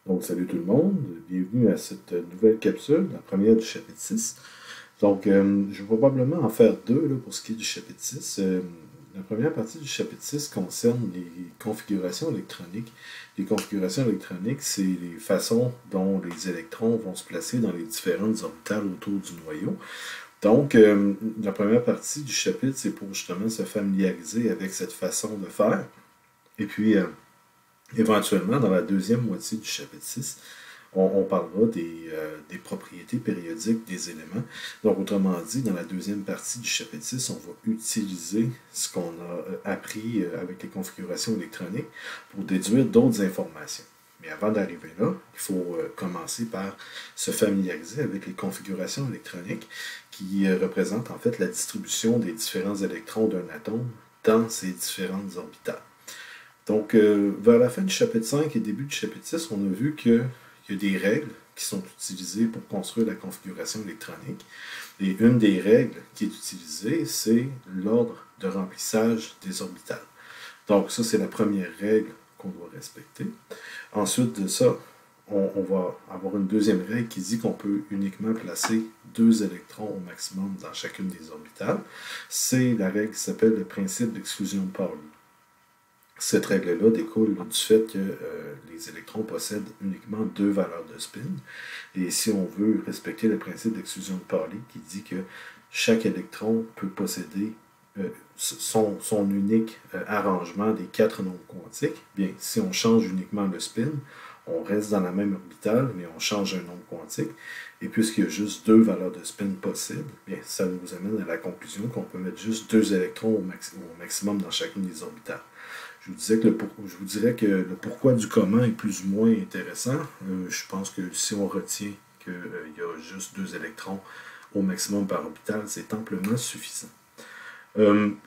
Donc, salut tout le monde, bienvenue à cette nouvelle capsule, la première du chapitre 6. Donc, je vais probablement en faire deux là, pour ce qui est du chapitre 6. La première partie du chapitre 6 concerne les configurations électroniques. Les configurations électroniques, c'est les façons dont les électrons vont se placer dans les différentes orbitales autour du noyau. Donc, la première partie du chapitre, c'est pour justement se familiariser avec cette façon de faire. Et puis, éventuellement, dans la deuxième moitié du chapitre 6, on parlera des propriétés périodiques des éléments. Donc, autrement dit, dans la deuxième partie du chapitre 6, on va utiliser ce qu'on a appris avec les configurations électroniques pour déduire d'autres informations. Mais avant d'arriver là, il faut commencer par se familiariser avec les configurations électroniques qui représentent en fait la distribution des différents électrons d'un atome dans ses différentes orbitales. Donc, vers la fin du chapitre 5 et début du chapitre 6, on a vu qu'il y a des règles qui sont utilisées pour construire la configuration électronique. Et une des règles qui est utilisée, c'est l'ordre de remplissage des orbitales. Donc, ça, c'est la première règle qu'on doit respecter. Ensuite de ça, on va avoir une deuxième règle qui dit qu'on peut uniquement placer 2 électrons au maximum dans chacune des orbitales. C'est la règle qui s'appelle le principe d'exclusion de Pauli. Cette règle-là découle du fait que les électrons possèdent uniquement 2 valeurs de spin. Et si on veut respecter le principe d'exclusion de Pauli, qui dit que chaque électron peut posséder son unique arrangement des 4 nombres quantiques, bien, si on change uniquement le spin, on reste dans la même orbitale, mais on change un nombre quantique. Et puisqu'il y a juste 2 valeurs de spin possibles, bien, ça nous amène à la conclusion qu'on peut mettre juste 2 électrons au maximum dans chacune des orbitales. Je vous dirais que le pourquoi du comment est plus ou moins intéressant. Je pense que si on retient qu'il y a juste 2 électrons au maximum par orbital, c'est amplement suffisant.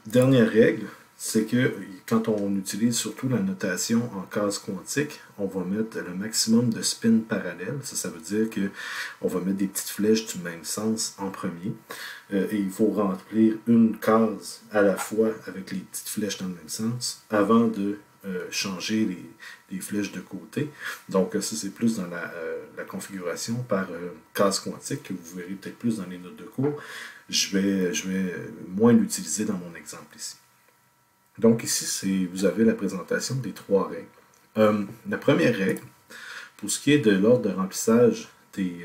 Dernière règle, c'est que quand on utilise surtout la notation en case quantique, on va mettre le maximum de spin parallèle. Ça veut dire qu'on va mettre des petites flèches du même sens en premier. Et il faut remplir une case à la fois avec les petites flèches dans le même sens avant de changer les flèches de côté. Donc ça, c'est plus dans la configuration par case quantique que vous verrez peut-être plus dans les notes de cours. Je vais moins l'utiliser dans mon exemple ici. Donc ici, vous avez la présentation des 3 règles. La première règle, pour ce qui est de l'ordre de remplissage des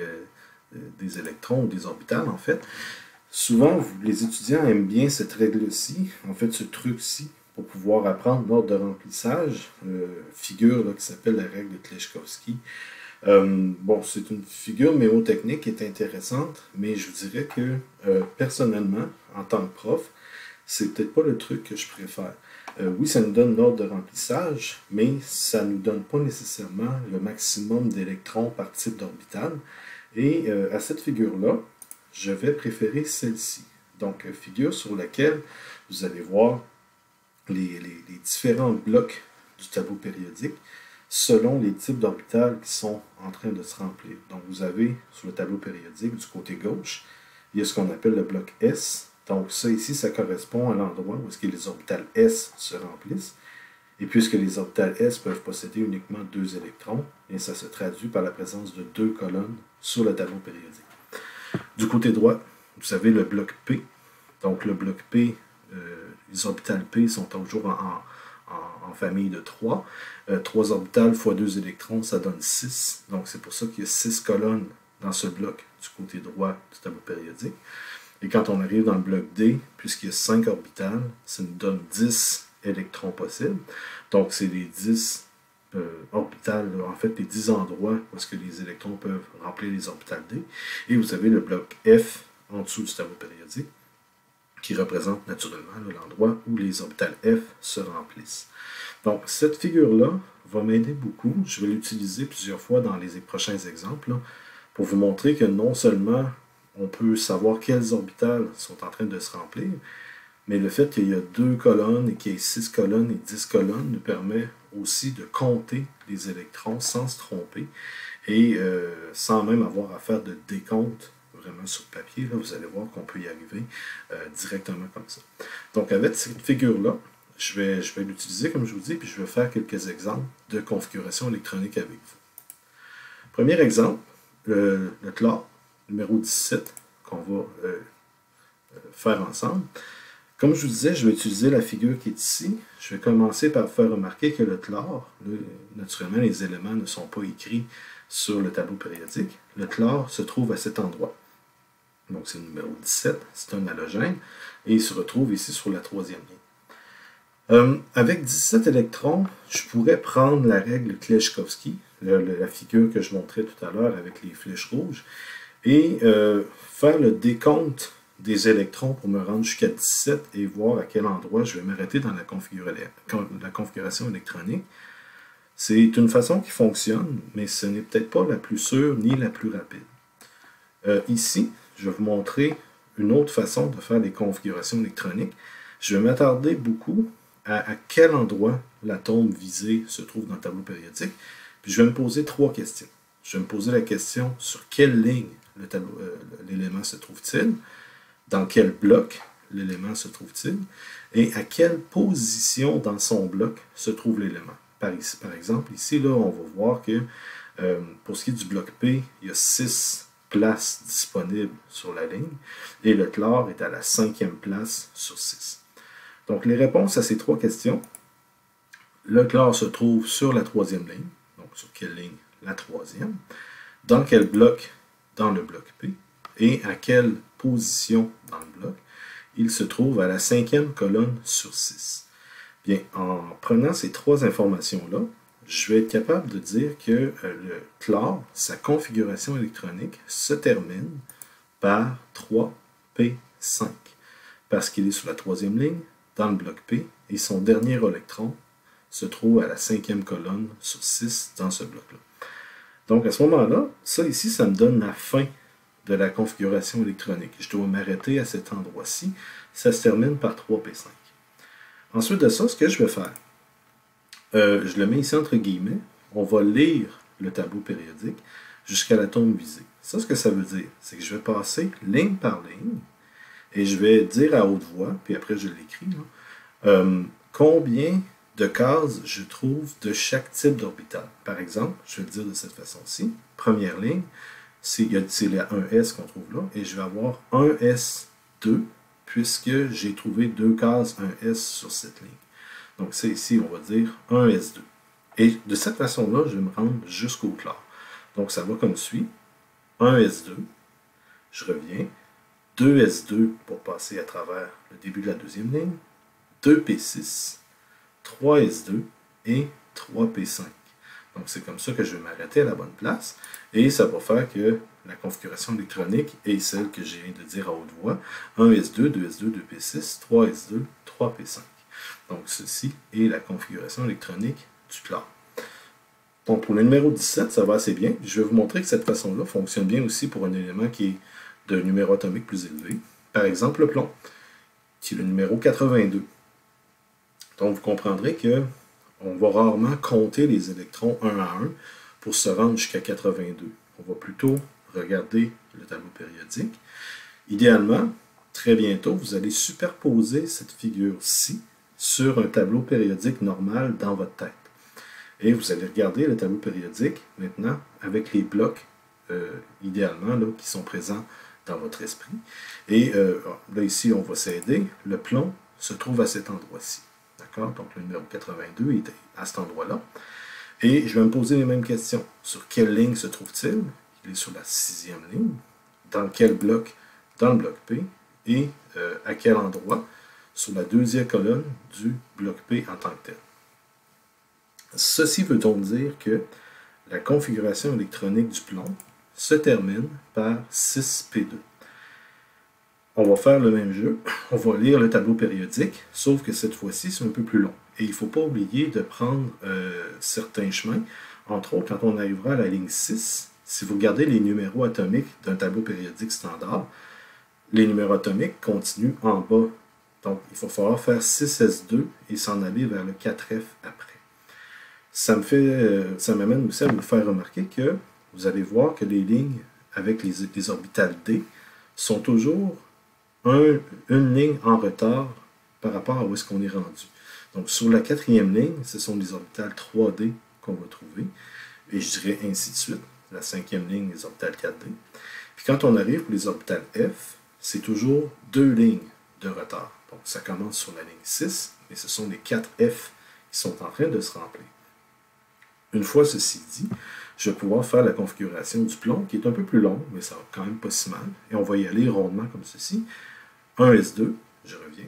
électrons ou des orbitales, en fait, souvent, les étudiants aiment bien cette règle-ci, en fait, ce truc-ci, pour pouvoir apprendre l'ordre de remplissage, figure là, qui s'appelle la règle de Kleshkovsky. Bon, c'est une figure mémotechnique qui est intéressante, mais je vous dirais que, personnellement, en tant que prof, c'est peut-être pas le truc que je préfère. Oui, ça nous donne l'ordre de remplissage, mais ça ne nous donne pas nécessairement le maximum d'électrons par type d'orbital. Et à cette figure-là, je vais préférer celle-ci. Donc, figure sur laquelle vous allez voir les différents blocs du tableau périodique selon les types d'orbitales qui sont en train de se remplir. Donc, vous avez sur le tableau périodique du côté gauche, il y a ce qu'on appelle le bloc S. Donc, ça ici, ça correspond à l'endroit où est-ce que les orbitales S se remplissent. Et puisque les orbitales S peuvent posséder uniquement 2 électrons, bien, ça se traduit par la présence de 2 colonnes sur le tableau périodique. Du côté droit, vous avez le bloc P. Donc, le bloc P, les orbitales P sont toujours en famille de 3. 3 orbitales fois 2 électrons, ça donne 6. Donc, c'est pour ça qu'il y a 6 colonnes dans ce bloc du côté droit du tableau périodique. Et quand on arrive dans le bloc D, puisqu'il y a 5 orbitales, ça nous donne 10 électrons possibles. Donc, c'est les 10 orbitales, en fait, les 10 endroits où est-ce que les électrons peuvent remplir les orbitales D. Et vous avez le bloc F en dessous du tableau périodique, qui représente naturellement l'endroit où les orbitales F se remplissent. Donc, cette figure-là va m'aider beaucoup. Je vais l'utiliser plusieurs fois dans les prochains exemples, là, pour vous montrer que non seulement on peut savoir quelles orbitales sont en train de se remplir, mais le fait qu'il y a 2 colonnes et qu'il y ait 6 colonnes et 10 colonnes nous permet aussi de compter les électrons sans se tromper et sans même avoir à faire de décompte vraiment sur papier. Là, vous allez voir qu'on peut y arriver directement comme ça. Donc avec cette figure-là, je vais l'utiliser comme je vous dis, puis je vais faire quelques exemples de configuration électronique avec vous. Premier exemple, le chlore, numéro 17, qu'on va faire ensemble. Comme je vous disais, je vais utiliser la figure qui est ici. Je vais commencer par faire remarquer que le chlore, naturellement, les éléments ne sont pas écrits sur le tableau périodique. Le chlore se trouve à cet endroit. Donc, c'est le numéro 17, c'est un halogène, et il se retrouve ici sur la troisième ligne. Avec 17 électrons, je pourrais prendre la règle Kleshkovsky, la figure que je montrais tout à l'heure avec les flèches rouges, et faire le décompte des électrons pour me rendre jusqu'à 17 et voir à quel endroit je vais m'arrêter dans la configuration électronique. C'est une façon qui fonctionne, mais ce n'est peut-être pas la plus sûre ni la plus rapide. Ici, je vais vous montrer une autre façon de faire les configurations électroniques. Je vais m'attarder beaucoup à quel endroit l'atome visé se trouve dans le tableau périodique. Puis je vais me poser 3 questions. Je vais me poser la question sur quelle ligne l'élément se trouve-t-il, dans quel bloc l'élément se trouve-t-il, et à quelle position dans son bloc se trouve l'élément. Par exemple, ici, là, on va voir que pour ce qui est du bloc P, il y a 6 places disponibles sur la ligne, et le chlore est à la 5e place sur 6. Donc, les réponses à ces 3 questions, le chlore se trouve sur la 3e ligne, donc sur quelle ligne? La 3e. Dans quel bloc? Dans le bloc P. Et à quelle position dans le bloc? Il se trouve à la 5e colonne sur 6. Bien, en prenant ces 3 informations-là, je vais être capable de dire que le chlore, sa configuration électronique, se termine par 3p5, parce qu'il est sur la 3e ligne, dans le bloc P, et son dernier électron se trouve à la 5e colonne sur 6 dans ce bloc-là. Donc, à ce moment-là, ça ici, ça me donne la fin de la configuration électronique. Je dois m'arrêter à cet endroit-ci. Ça se termine par 3p5. Ensuite de ça, ce que je vais faire, je le mets ici entre guillemets, on va lire le tableau périodique jusqu'à l'atome visé. Ça, ce que ça veut dire, c'est que je vais passer ligne par ligne et je vais dire à haute voix, puis après je l'écris, combien de cases je trouve de chaque type d'orbital. Par exemple, je vais le dire de cette façon-ci. Première ligne, c'est la 1S qu'on trouve là, et je vais avoir 1S2, puisque j'ai trouvé 2 cases 1S sur cette ligne. Donc, c'est ici, on va dire 1S2. Et de cette façon-là, je vais me rendre jusqu'au chlore. Donc, ça va comme suit. 1S2, je reviens. 2S2 pour passer à travers le début de la deuxième ligne. 2P6, 3S2 et 3P5. Donc, c'est comme ça que je vais m'arrêter à la bonne place. Et ça va faire que la configuration électronique est celle que j'ai de dire à haute voix. 1S2, 2S2, 2P6, 3S2, 3P5. Donc, ceci est la configuration électronique du chlore. Donc, pour le numéro 17, ça va assez bien. Je vais vous montrer que cette façon-là fonctionne bien aussi pour un élément qui est de numéro atomique plus élevé. Par exemple, le plomb, qui est le numéro 82. Donc, vous comprendrez que on va rarement compter les électrons un à un pour se rendre jusqu'à 82. On va plutôt regarder le tableau périodique. Idéalement, très bientôt, vous allez superposer cette figure-ci sur un tableau périodique normal dans votre tête. Et vous allez regarder le tableau périodique maintenant avec les blocs, idéalement, là, qui sont présents dans votre esprit. Et là, ici, on va s'aider. Le plomb se trouve à cet endroit-ci. D'accord? Donc, le numéro 82 est à cet endroit-là. Et je vais me poser les mêmes questions. Sur quelle ligne se trouve-t-il? Il est sur la 6e ligne. Dans quel bloc? Dans le bloc P. Et à quel endroit? Sur la 2e colonne du bloc P en tant que tel. Ceci veut donc dire que la configuration électronique du plomb se termine par 6P2. On va faire le même jeu, on va lire le tableau périodique, sauf que cette fois-ci, c'est un peu plus long. Et il ne faut pas oublier de prendre certains chemins. Entre autres, quand on arrivera à la ligne 6, si vous regardez les numéros atomiques d'un tableau périodique standard, les numéros atomiques continuent en bas. Donc, il va falloir faire 6S2 et s'en aller vers le 4F après. Ça m'amène aussi à vous faire remarquer que vous allez voir que les lignes avec les orbitales D sont toujours une ligne en retard par rapport à où est-ce qu'on est rendu. Donc, sur la 4e ligne, ce sont les orbitales 3D qu'on va trouver, et je dirais ainsi de suite. la cinquième ligne des orbitales 4D. Puis quand on arrive pour les orbitales F, c'est toujours 2 lignes de retard. Donc ça commence sur la ligne 6, mais ce sont les 4 F qui sont en train de se remplir. Une fois ceci dit, je vais pouvoir faire la configuration du plomb, qui est un peu plus long, mais ça va quand même pas si mal. Et on va y aller rondement comme ceci. 1S2, je reviens.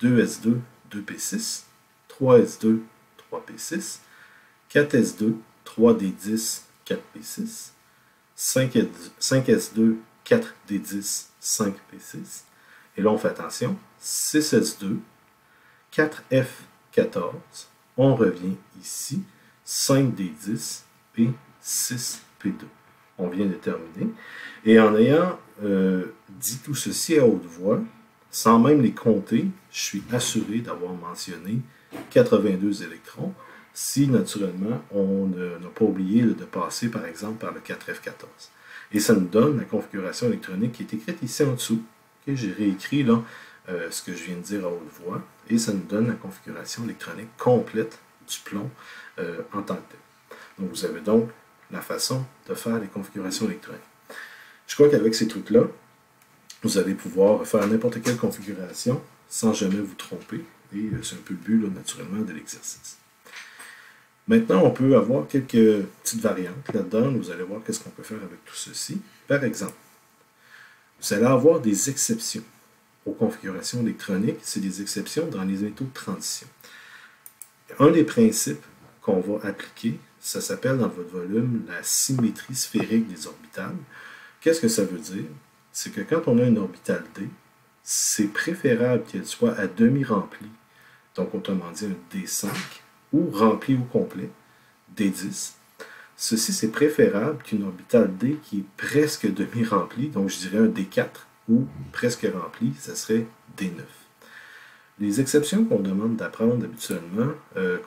2S2, 2P6. 3S2, 3P6. 4S2, 3D10, 4P6. 5S2, 4D10, 5P6. Et là, on fait attention. 6S2, 4F14. On revient ici. 5D10 et 6P2. On vient de terminer. Et en ayant dit tout ceci à haute voix, sans même les compter, je suis assuré d'avoir mentionné 82 électrons, si naturellement on n'a pas oublié de passer par exemple par le 4F14. Et ça nous donne la configuration électronique qui est écrite ici en dessous. Okay, j'ai réécrit là, ce que je viens de dire à haute voix, et ça nous donne la configuration électronique complète du plomb en tant que tel. Donc vous avez donc la façon de faire les configurations électroniques. Je crois qu'avec ces trucs-là, vous allez pouvoir faire n'importe quelle configuration sans jamais vous tromper, et c'est un peu le but, là, naturellement, de l'exercice. Maintenant, on peut avoir quelques petites variantes là-dedans. Vous allez voir qu'est-ce qu'on peut faire avec tout ceci. Par exemple, vous allez avoir des exceptions aux configurations électroniques. C'est des exceptions dans les métaux de transition. Un des principes qu'on va appliquer, ça s'appelle dans votre volume la symétrie sphérique des orbitales. Qu'est-ce que ça veut dire? C'est que quand on a une orbitale D, c'est préférable qu'elle soit à demi remplie, donc autrement dit un D5, ou remplie au complet, D10. Ceci, c'est préférable qu'une orbitale D qui est presque demi-remplie, donc je dirais un D4, ou presque remplie, ça serait D9. Les exceptions qu'on demande d'apprendre habituellement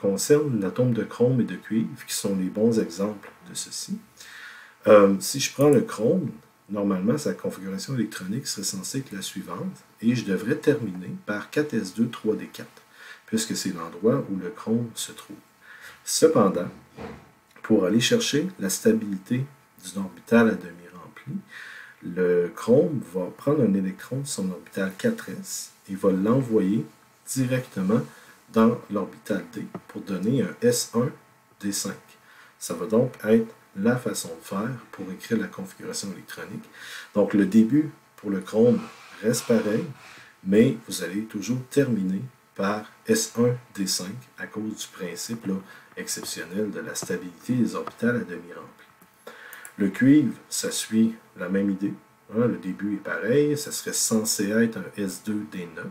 concernent l'atome de chrome et de cuivre, qui sont les bons exemples de ceci. Si je prends le chrome, normalement, sa configuration électronique serait censée être la suivante, et je devrais terminer par 4S2 3D4, puisque c'est l'endroit où le chrome se trouve. Cependant, pour aller chercher la stabilité d'une orbitale à demi remplie, le chrome va prendre un électron de son orbitale 4s et va l'envoyer directement dans l'orbitale D pour donner un S1 D5. Ça va donc être la façon de faire pour écrire la configuration électronique. Donc le début pour le chrome reste pareil, mais vous allez toujours terminer par S1 D5 à cause du principe là, exceptionnel de la stabilité des orbitales à demi remplies. Le cuivre, ça suit la même idée. Hein, le début est pareil, ça serait censé être un S2 D9,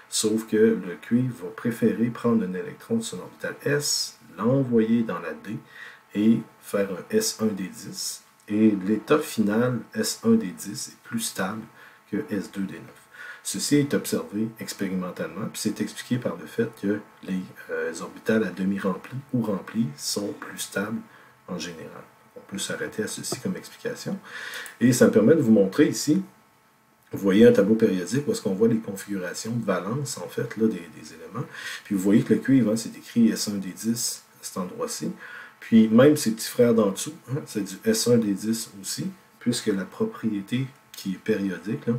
sauf que le cuivre va préférer prendre un électron de son orbital S, l'envoyer dans la D et faire un S1 D10. Et l'état final S1 D10 est plus stable que S2 D9. Ceci est observé expérimentalement, puis c'est expliqué par le fait que les orbitales à demi remplies ou remplies sont plus stables en général. On peut s'arrêter à ceci comme explication. Et ça me permet de vous montrer ici, vous voyez un tableau périodique où est-ce qu'on voit les configurations de valence, en fait, là, des éléments. Puis vous voyez que le cuivre, hein, c'est écrit S1D10 à cet endroit-ci. Puis même ses petits frères d'en dessous, hein, c'est du S1D10 aussi, puisque la propriété qui est périodique, là,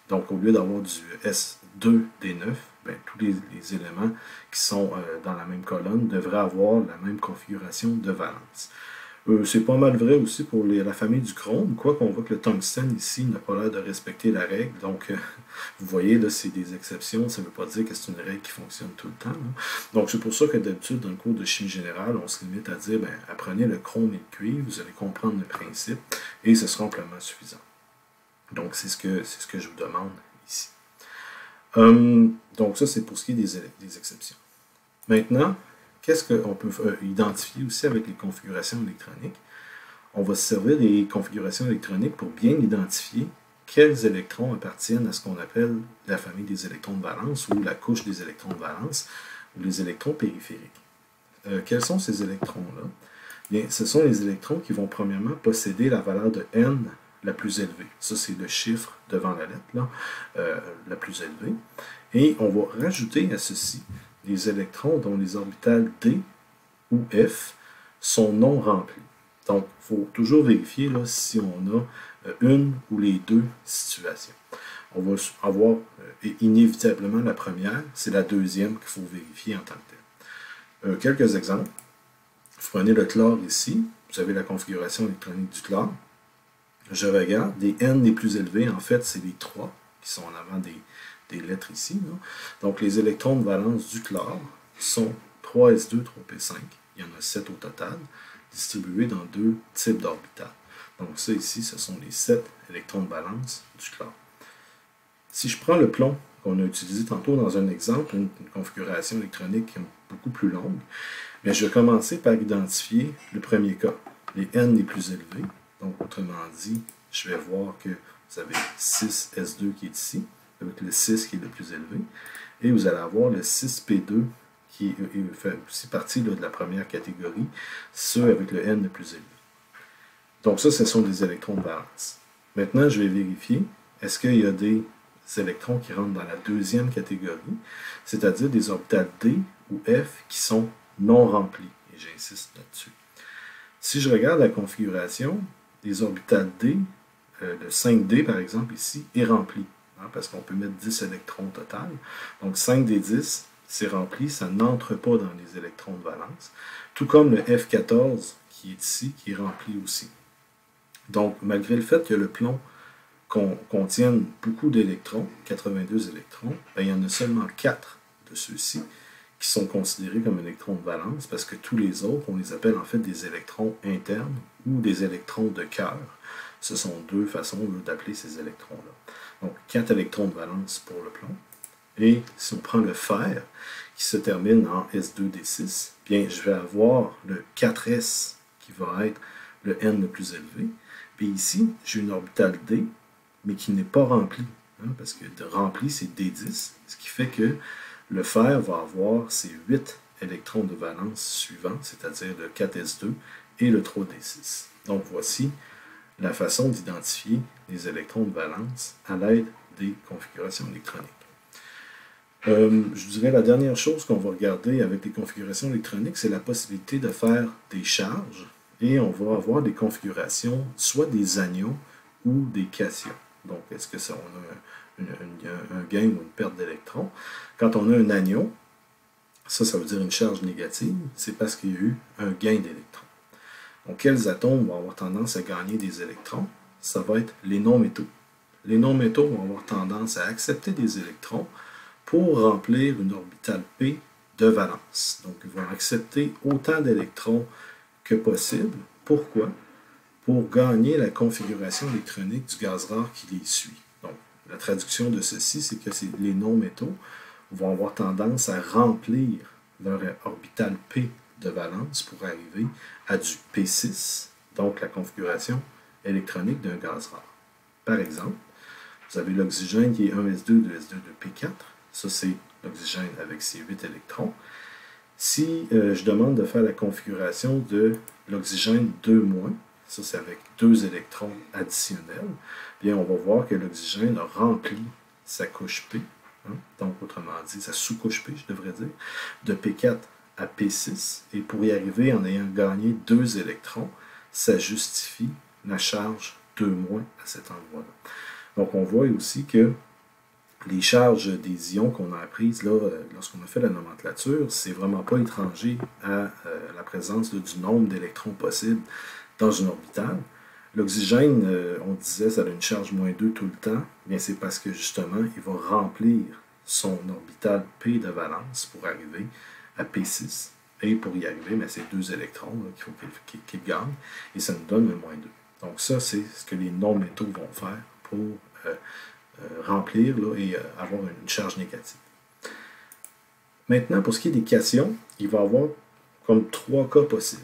donc, au lieu d'avoir du S2D9, ben, tous les éléments qui sont dans la même colonne devraient avoir la même configuration de valence. C'est pas mal vrai aussi pour la famille du chrome, quoique on voit que le tungstène ici n'a pas l'air de respecter la règle. Donc, vous voyez, là, c'est des exceptions. Ça ne veut pas dire que c'est une règle qui fonctionne tout le temps. Là. Donc, c'est pour ça que d'habitude, dans le cours de chimie générale, on se limite à dire, ben, apprenez le chrome et le cuivre, vous allez comprendre le principe, et ce sera amplement suffisant. Donc, c'est ce que je vous demande ici. Donc, ça, c'est pour ce qui est des exceptions. Maintenant, qu'est-ce qu'on peut identifier aussi avec les configurations électroniques? On va se servir des configurations électroniques pour bien identifier quels électrons appartiennent à ce qu'on appelle la famille des électrons de valence ou la couche des électrons de valence ou les électrons périphériques. Quels sont ces électrons-là? Bien, ce sont les électrons qui vont premièrement posséder la valeur de N la plus élevée. Ça, c'est le chiffre devant la lettre, là, la plus élevée. Et on va rajouter à ceci des électrons dont les orbitales D ou F sont non remplis. Donc, il faut toujours vérifier là, si on a une ou les deux situations. On va avoir inévitablement la première, c'est la deuxième qu'il faut vérifier en tant que tel. Quelques exemples. Vous prenez le chlore ici, vous avez la configuration électronique du chlore. Je regarde, les N les plus élevés, en fait, c'est les 3 qui sont en avant des lettres ici. Là. Donc, les électrons de valence du chlore sont 3s2, 3p5. Il y en a 7 au total, distribués dans 2 types d'orbitales. Donc, ça ici, ce sont les 7 électrons de valence du chlore. Si je prends le plomb qu'on a utilisé tantôt dans un exemple, une configuration électronique beaucoup plus longue, bien, je vais commencer par identifier le premier cas, les N les plus élevés. Donc, autrement dit, je vais voir que vous avez 6S2 qui est ici, avec le 6 qui est le plus élevé, et vous allez avoir le 6P2 qui fait aussi partie là, de la première catégorie, ceux avec le N le plus élevé. Donc ça, ce sont des électrons de valence. Maintenant, je vais vérifier, est-ce qu'il y a des électrons qui rentrent dans la deuxième catégorie, c'est-à-dire des orbitales D ou F qui sont non remplis, et j'insiste là-dessus. Si je regarde la configuration, les orbitales D, le 5D par exemple ici, est rempli, hein, parce qu'on peut mettre 10 électrons au total. Donc 5 des 10, c'est rempli, ça n'entre pas dans les électrons de valence, tout comme le F14 qui est ici, qui est rempli aussi. Donc malgré le fait que le plomb contienne beaucoup d'électrons, 82 électrons, bien, il y en a seulement 4 de ceux-ci qui sont considérés comme électrons de valence, parce que tous les autres, on les appelle en fait des électrons internes ou des électrons de cœur. Ce sont deux façons d'appeler ces électrons-là. Donc, 4 électrons de valence pour le plomb. Et si on prend le fer, qui se termine en S2D6, bien, je vais avoir le 4S, qui va être le N le plus élevé. Puis ici, j'ai une orbitale D, mais qui n'est pas remplie, hein, parce que de rempli, c'est D10, ce qui fait que le fer va avoir ses 8 électrons de valence suivants, c'est-à-dire le 4s2 et le 3d6. Donc voici la façon d'identifier les électrons de valence à l'aide des configurations électroniques. Je dirais la dernière chose qu'on va regarder avec les configurations électroniques, c'est la possibilité de faire des charges, et on va avoir des configurations, soit des anions ou des cations. Donc, est-ce que ça, on a un gain ou une perte d'électrons? Quand on a un anion, ça veut dire une charge négative, c'est parce qu'il y a eu un gain d'électrons. Donc, quels atomes vont avoir tendance à gagner des électrons? Ça va être les non-métaux. Les non-métaux vont avoir tendance à accepter des électrons pour remplir une orbitale P de valence. Donc, ils vont accepter autant d'électrons que possible. Pourquoi? Pour gagner la configuration électronique du gaz rare qui les suit. Donc, la traduction de ceci, c'est que les non-métaux vont avoir tendance à remplir leur orbital P de valence pour arriver à du P6, donc la configuration électronique d'un gaz rare. Par exemple, vous avez l'oxygène qui est 1s2, 2s2, 2p4. Ça, c'est l'oxygène avec ses 8 électrons. Si je demande de faire la configuration de l'oxygène 2-, ça c'est avec 2 électrons additionnels, bien on va voir que l'oxygène a rempli sa couche P, hein, donc autrement dit sa sous-couche P, je devrais dire, de P4 à P6, et pour y arriver en ayant gagné 2 électrons, ça justifie la charge 2- à cet endroit-là. Donc on voit aussi que les charges des ions qu'on a apprises là, lorsqu'on a fait la nomenclature, c'est vraiment pas étranger à la présence là, du nombre d'électrons possibles dans une orbitale. L'oxygène, on disait, ça a une charge -2 tout le temps, bien c'est parce que justement, il va remplir son orbital P de valence pour arriver à P6. Et pour y arriver, c'est 2 électrons qu'il faut qu'il gagne, et ça nous donne le -2. Donc ça, c'est ce que les non-métaux vont faire pour remplir là, et avoir une charge négative. Maintenant, pour ce qui est des cations, il va y avoir comme 3 cas possibles.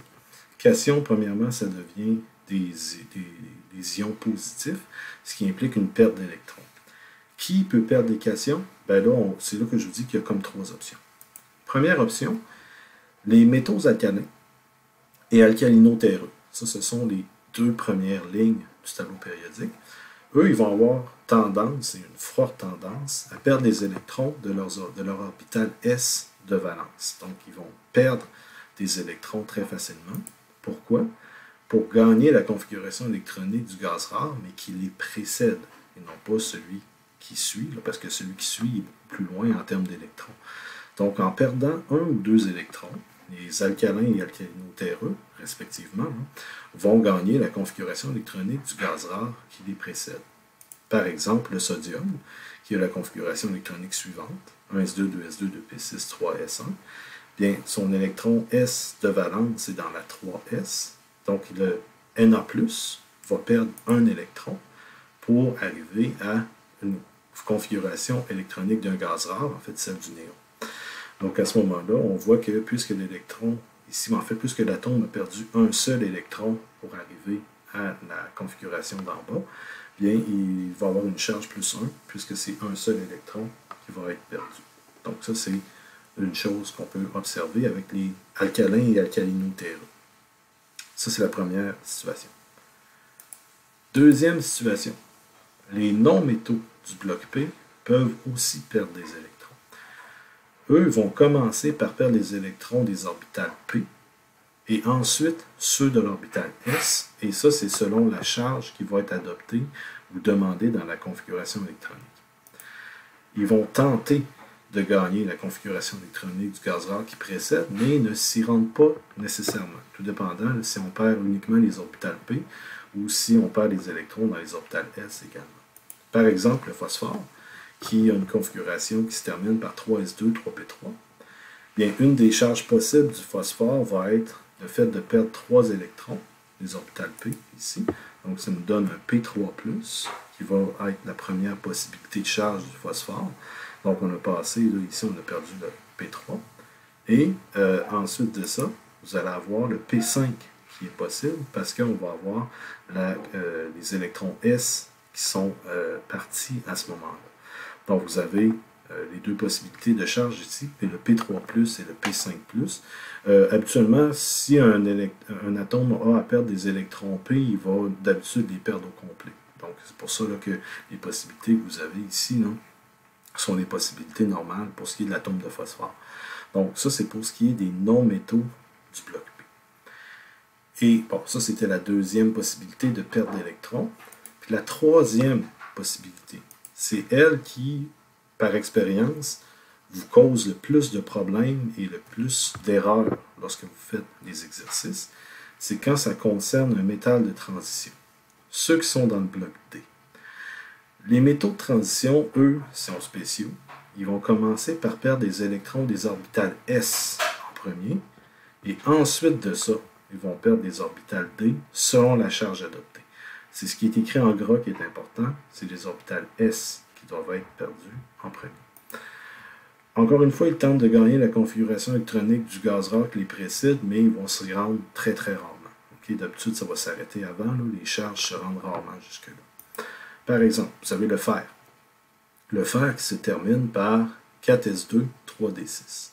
Cation, premièrement, ça devient des ions positifs, ce qui implique une perte d'électrons. Qui peut perdre des cations? Ben là, c'est là que je vous dis qu'il y a comme 3 options. Première option, les métaux alcalins et alcalino-terreux. Ça, ce sont les 2 premières lignes du tableau périodique. Eux, ils vont avoir tendance, et une forte tendance, à perdre des électrons de leur orbital S de valence. Donc, ils vont perdre des électrons très facilement. Pourquoi? pour gagner la configuration électronique du gaz rare, mais qui les précède, et non pas celui qui suit, là, parce que celui qui suit est beaucoup plus loin en termes d'électrons. Donc, en perdant un ou deux électrons, les alcalins et alcalino-terreux, respectivement, là, vont gagner la configuration électronique du gaz rare qui les précède. Par exemple, le sodium, qui a la configuration électronique suivante, 1s2, 2s2, 2p6, 3s1, bien, son électron S de valence est dans la 3s, donc le Na+, va perdre un électron pour arriver à une configuration électronique d'un gaz rare, en fait celle du néon. Donc à ce moment-là, on voit que puisque l'électron, ici en fait, puisque l'atome a perdu un seul électron pour arriver à la configuration d'en bas, bien il va avoir une charge plus 1, puisque c'est un seul électron qui va être perdu. Donc ça, c'est une chose qu'on peut observer avec les alcalins et alcalino-terreux. Ça, c'est la première situation. Deuxième situation, les non-métaux du bloc P peuvent aussi perdre des électrons. Eux vont commencer par perdre les électrons des orbitales P et ensuite ceux de l'orbital S, et ça, c'est selon la charge qui va être adoptée ou demandée dans la configuration électronique. Ils vont tenter de gagner la configuration électronique du gaz rare qui précède, mais ne s'y rendent pas nécessairement, tout dépendant si on perd uniquement les orbitales P ou si on perd les électrons dans les orbitales S également. Par exemple, le phosphore, qui a une configuration qui se termine par 3s2, 3p3, bien, une des charges possibles du phosphore va être le fait de perdre 3 électrons, les orbitales P ici, donc ça nous donne un P3+, qui va être la première possibilité de charge du phosphore. Donc on a passé, là, ici on a perdu le P3, et ensuite de ça, vous allez avoir le P5 qui est possible, parce qu'on va avoir les électrons S qui sont partis à ce moment-là. Donc, vous avez les deux possibilités de charge ici, et le P3+, et le P5+. Habituellement, si un atome a à perdre des électrons P, il va d'habitude les perdre au complet. Donc, c'est pour ça là, que les possibilités que vous avez ici là, sont les possibilités normales pour ce qui est de l'atome de phosphore. Donc, ça, c'est pour ce qui est des non-métaux du bloc P. Et, bon, ça, c'était la deuxième possibilité de perte d'électrons. Puis la troisième possibilité, c'est elle qui, par expérience, vous cause le plus de problèmes et le plus d'erreurs lorsque vous faites les exercices. C'est quand ça concerne un métal de transition. Ceux qui sont dans le bloc D. Les métaux de transition, eux, sont spéciaux. Ils vont commencer par perdre des électrons des orbitales S en premier, et ensuite de ça, ils vont perdre des orbitales D selon la charge adoptée. C'est ce qui est écrit en gras qui est important, c'est les orbitales S qui doivent être perdues en premier. Encore une fois, ils tentent de gagner la configuration électronique du gaz rare qui les précède, mais ils vont s'y rendre très très rarement. Okay? D'habitude, ça va s'arrêter avant, là, les charges se rendent rarement jusque-là. Par exemple, vous avez le fer. Le fer qui se termine par 4s2, 3d6.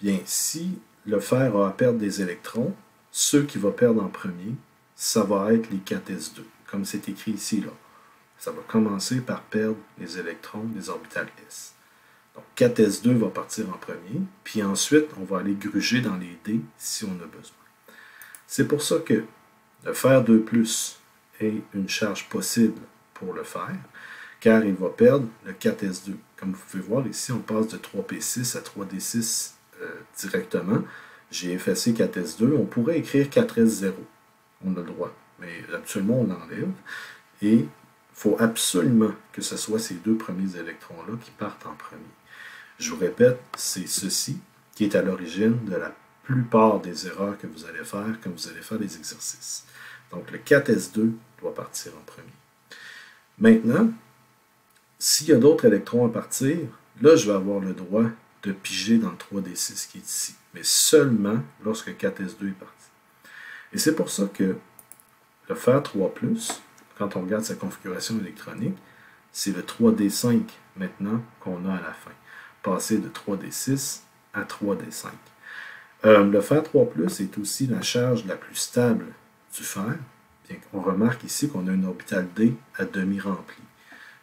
Bien, si le fer a à perdre des électrons, ceux qu'il va perdre en premier, ça va être les 4s2, comme c'est écrit ici, là. Ça va commencer par perdre les électrons des orbitales S. Donc 4s2 va partir en premier, puis ensuite, on va aller gruger dans les D si on a besoin. C'est pour ça que le fer 2+, est une charge possible pour le fer, car il va perdre le 4s2. Comme vous pouvez voir, ici, on passe de 3p6 à 3d6 directement. J'ai effacé 4s2. On pourrait écrire 4s0. On a le droit, mais actuellement, on l'enlève. Et il faut absolument que ce soit ces deux premiers électrons-là qui partent en premier. Je vous répète, c'est ceci qui est à l'origine de la plupart des erreurs que vous allez faire quand vous allez faire les exercices. Donc, le 4s2 doit partir en premier. Maintenant, s'il y a d'autres électrons à partir, là, je vais avoir le droit de piger dans le 3d6 qui est ici, mais seulement lorsque 4s2 est parti. Et c'est pour ça que le fer 3+, quand on regarde sa configuration électronique, c'est le 3d5 maintenant qu'on a à la fin. Passer de 3d6 à 3d5. Le fer 3+, est aussi la charge la plus stable du fer. Bien, on remarque ici qu'on a une orbitale D à demi remplie.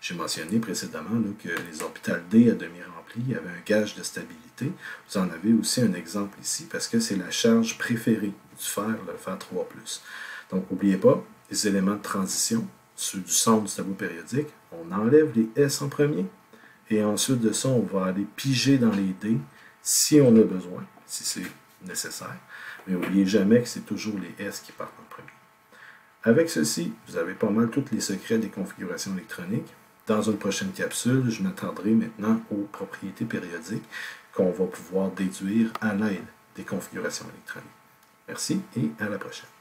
J'ai mentionné précédemment là, que les orbitales D à demi remplies avaient un gage de stabilité. Vous en avez aussi un exemple ici parce que c'est la charge préférée du fer, le fer 3+. Donc, n'oubliez pas, les éléments de transition, ceux du centre du tableau périodique, on enlève les S en premier, et ensuite de ça, on va aller piger dans les D si on a besoin, si c'est nécessaire. Mais n'oubliez jamais que c'est toujours les S qui partent en premier. Avec ceci, vous avez pas mal tous les secrets des configurations électroniques. Dans une prochaine capsule, je m'attendrai maintenant aux propriétés périodiques qu'on va pouvoir déduire à l'aide des configurations électroniques. Merci et à la prochaine.